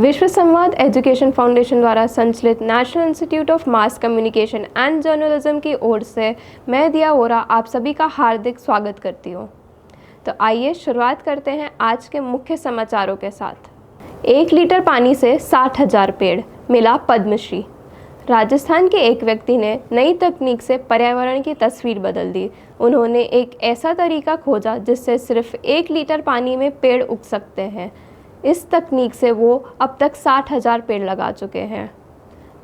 विश्व संवाद education foundation द्वारा संचालित national institute of mass communication and journalism की ओर से मैं दिया वोरा आप सभी का हार्दिक स्वागत करती हूँ। तो आइए शुरुआत करते हैं आज के मुख्य समाचारों के साथ। 1 लीटर पानी से 60,000 पेड़, मिला पद्मश्री। राजस्थान के एक व्यक्ति ने नई तकनीक से पर्यावरण की तस्वीर बदल दी। उन्होंने एक ऐसा तरीका खोजा जिससे सिर्फ 1 लीटर पानी में पेड़ उग सकते हैं। इस तकनीक से वो अब तक 60,000 पेड़ लगा चुके हैं।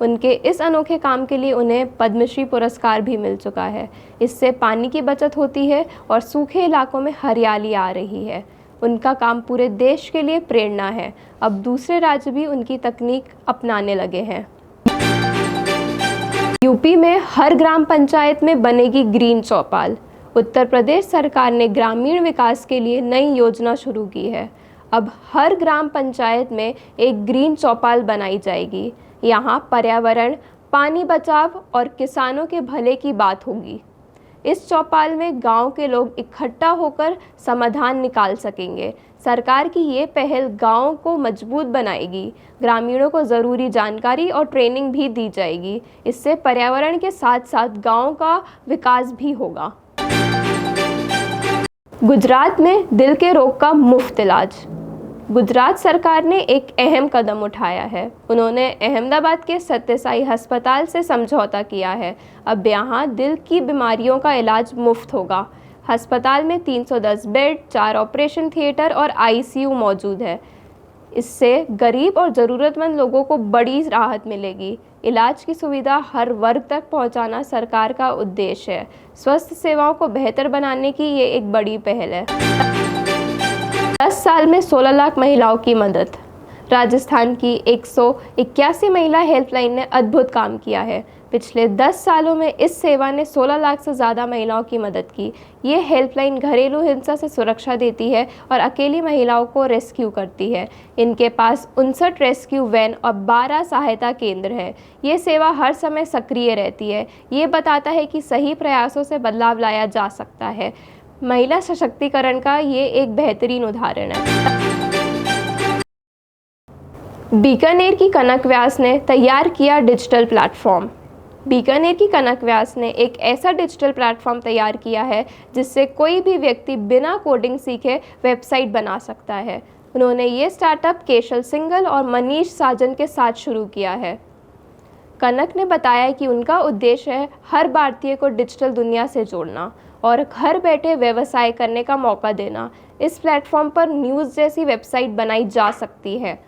उनके इस अनोखे काम के लिए उन्हें पद्मश्री पुरस्कार भी मिल चुका है। इससे पानी की बचत होती है और सूखे इलाकों में हरियाली आ रही है। उनका काम पूरे देश के लिए प्रेरणा है। अब दूसरे राज्य भी उनकी तकनीक अपनाने लगे हैं। यूपी में हर ग्राम पंचायत में बनेगी ग्रीन चौपाल। उत्तर प्रदेश सरकार ने ग्रामीण विकास के लिए नई योजना शुरू की है। अब हर ग्राम पंचायत में एक ग्रीन चौपाल बनाई जाएगी। यहाँ पर्यावरण, पानी बचाव और किसानों के भले की बात होगी। इस चौपाल में गांव के लोग इकट्ठा होकर समाधान निकाल सकेंगे। सरकार की ये पहल गांव को मजबूत बनाएगी। ग्रामीणों को ज़रूरी जानकारी और ट्रेनिंग भी दी जाएगी। इससे पर्यावरण के साथ साथ गांव का विकास भी होगा। गुजरात में दिल के रोग का मुफ्त इलाज। गुजरात सरकार ने एक अहम कदम उठाया है। उन्होंने अहमदाबाद के सत्य साई अस्पताल से समझौता किया है। अब यहाँ दिल की बीमारियों का इलाज मुफ्त होगा। अस्पताल में 310 बेड, 4 ऑपरेशन थिएटर और आईसीयू मौजूद है। इससे गरीब और ज़रूरतमंद लोगों को बड़ी राहत मिलेगी। इलाज की सुविधा हर वर्ग तक पहुंचाना सरकार का उद्देश्य है। स्वास्थ्य सेवाओं को बेहतर बनाने की ये एक बड़ी पहल है। 10 साल में 16 लाख महिलाओं की मदद। राजस्थान की 181 महिला हेल्पलाइन ने अद्भुत काम किया है। पिछले 10 सालों में इस सेवा ने 16 लाख से ज़्यादा महिलाओं की मदद की। ये हेल्पलाइन घरेलू हिंसा से सुरक्षा देती है और अकेली महिलाओं को रेस्क्यू करती है। इनके पास 59 रेस्क्यू वैन और 12 सहायता केंद्र है। ये सेवा हर समय सक्रिय रहती है। ये बताता है कि सही प्रयासों से बदलाव लाया जा सकता है। महिला सशक्तिकरण का ये एक बेहतरीन उदाहरण है। बीकानेर की कनक व्यास ने तैयार किया डिजिटल प्लेटफॉर्म। बीकानेर की कनक व्यास ने एक ऐसा डिजिटल प्लेटफॉर्म तैयार किया है जिससे कोई भी व्यक्ति बिना कोडिंग सीखे वेबसाइट बना सकता है। उन्होंने ये स्टार्टअप केशल सिंगल और मनीष साजन के साथ शुरू किया है। कनक ने बताया कि उनका उद्देश्य है हर भारतीय को डिजिटल दुनिया से जोड़ना और घर बैठे व्यवसाय करने का मौका देना। इस प्लेटफॉर्म पर न्यूज़ जैसी वेबसाइट बनाई जा सकती है।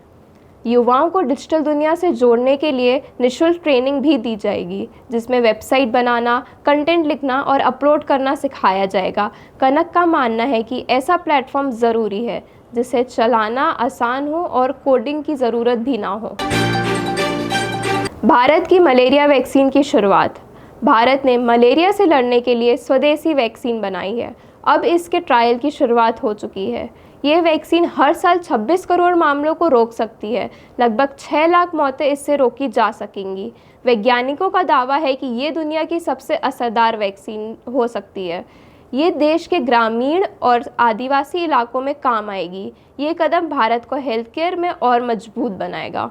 युवाओं को डिजिटल दुनिया से जोड़ने के लिए निःशुल्क ट्रेनिंग भी दी जाएगी, जिसमें वेबसाइट बनाना, कंटेंट लिखना और अपलोड करना सिखाया जाएगा। कनक का मानना है कि ऐसा प्लेटफॉर्म ज़रूरी है जिसे चलाना आसान हो और कोडिंग की ज़रूरत भी ना हो। भारत की मलेरिया वैक्सीन की शुरुआत। भारत ने मलेरिया से लड़ने के लिए स्वदेशी वैक्सीन बनाई है। अब इसके ट्रायल की शुरुआत हो चुकी है। ये वैक्सीन हर साल 26 करोड़ मामलों को रोक सकती है। लगभग 6 लाख मौतें इससे रोकी जा सकेंगी। वैज्ञानिकों का दावा है कि ये दुनिया की सबसे असरदार वैक्सीन हो सकती है। ये देश के ग्रामीण और आदिवासी इलाकों में काम आएगी। ये कदम भारत को हेल्थ केयर में और मजबूत बनाएगा।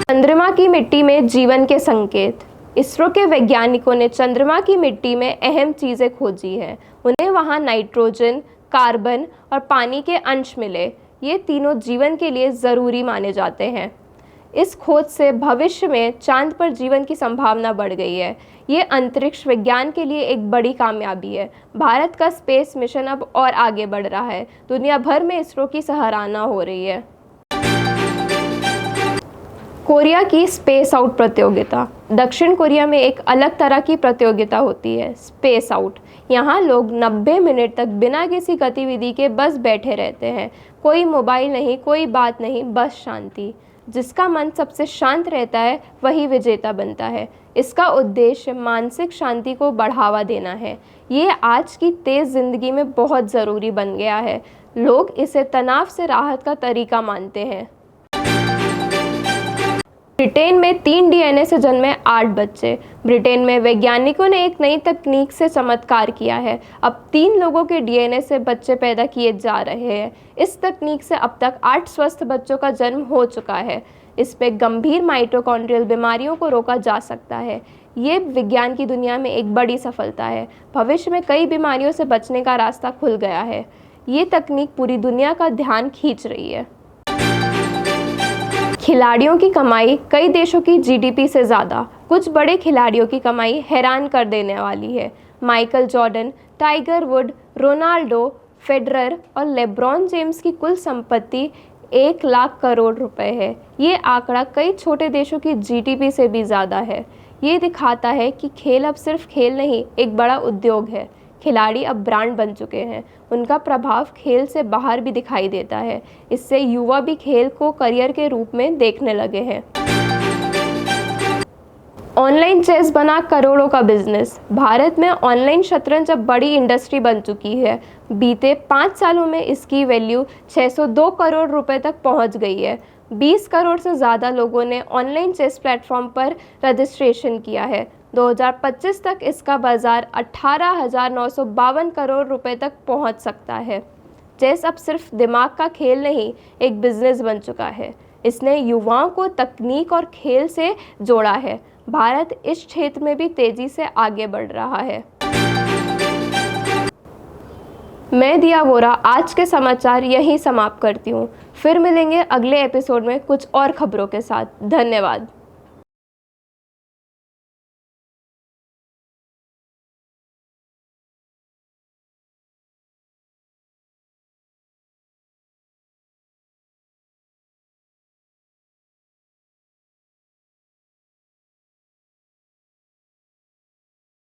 चंद्रमा की मिट्टी में जीवन के संकेत। इसरो के वैज्ञानिकों ने चंद्रमा की मिट्टी में अहम चीज़ें खोजी हैं। उन्हें वहाँ नाइट्रोजन, कार्बन और पानी के अंश मिले। ये तीनों जीवन के लिए ज़रूरी माने जाते हैं। इस खोज से भविष्य में चांद पर जीवन की संभावना बढ़ गई है। ये अंतरिक्ष विज्ञान के लिए एक बड़ी कामयाबी है। भारत का स्पेस मिशन अब और आगे बढ़ रहा है। दुनिया भर में इसरो की सराहना हो रही है। कोरिया की स्पेस आउट प्रतियोगिता। दक्षिण कोरिया में एक अलग तरह की प्रतियोगिता होती है, स्पेस आउट। यहाँ लोग 90 मिनट तक बिना किसी गतिविधि के बस बैठे रहते हैं। कोई मोबाइल नहीं, कोई बात नहीं, बस शांति। जिसका मन सबसे शांत रहता है वही विजेता बनता है। इसका उद्देश्य मानसिक शांति को बढ़ावा देना है। ये आज की तेज़ जिंदगी में बहुत ज़रूरी बन गया है। लोग इसे तनाव से राहत का तरीका मानते हैं। ब्रिटेन में 3 डीएनए से जन्मे 8 बच्चे। ब्रिटेन में वैज्ञानिकों ने एक नई तकनीक से चमत्कार किया है। अब 3 लोगों के डीएनए से बच्चे पैदा किए जा रहे हैं। इस तकनीक से अब तक 8 स्वस्थ बच्चों का जन्म हो चुका है। इस पे गंभीर माइटोकॉन्ड्रियल बीमारियों को रोका जा सकता है। ये विज्ञान की दुनिया में एक बड़ी सफलता है। भविष्य में कई बीमारियों से बचने का रास्ता खुल गया है। ये तकनीक पूरी दुनिया का ध्यान खींच रही है। खिलाड़ियों की कमाई कई देशों की जीडीपी से ज़्यादा। कुछ बड़े खिलाड़ियों की कमाई हैरान कर देने वाली है। Michael Jordan, tiger would, Ronaldo, Federer और लेब्रॉन जेम्स की कुल संपत्ति 1 लाख करोड़ रुपए है। ये आंकड़ा कई छोटे देशों की जीडीपी से भी ज़्यादा है। ये दिखाता है कि खेल अब सिर्फ खेल नहीं, एक बड़ा उद्योग है। खिलाड़ी अब ब्रांड बन चुके हैं। उनका प्रभाव खेल से बाहर भी दिखाई देता है। इससे युवा भी खेल को करियर के रूप में देखने लगे हैं। ऑनलाइन चेस बना करोड़ों का बिजनेस। भारत में ऑनलाइन शतरंज अब बड़ी इंडस्ट्री बन चुकी है। बीते 5 सालों में इसकी वैल्यू 602 करोड़ रुपए तक पहुंच गई है। 20 करोड़ से ज़्यादा लोगों ने ऑनलाइन चेस प्लेटफॉर्म पर रजिस्ट्रेशन किया है। 2025 तक इसका बाजार 18,952 करोड़ रुपए तक पहुंच सकता है। चेस अब सिर्फ दिमाग का खेल नहीं, एक बिजनेस बन चुका है। इसने युवाओं को तकनीक और खेल से जोड़ा है। भारत इस क्षेत्र में भी तेजी से आगे बढ़ रहा है। मैं दिया वोरा आज के समाचार यहीं समाप्त करती हूँ। फिर मिलेंगे अगले एपिसोड में कुछ और खबरों के साथ। धन्यवाद।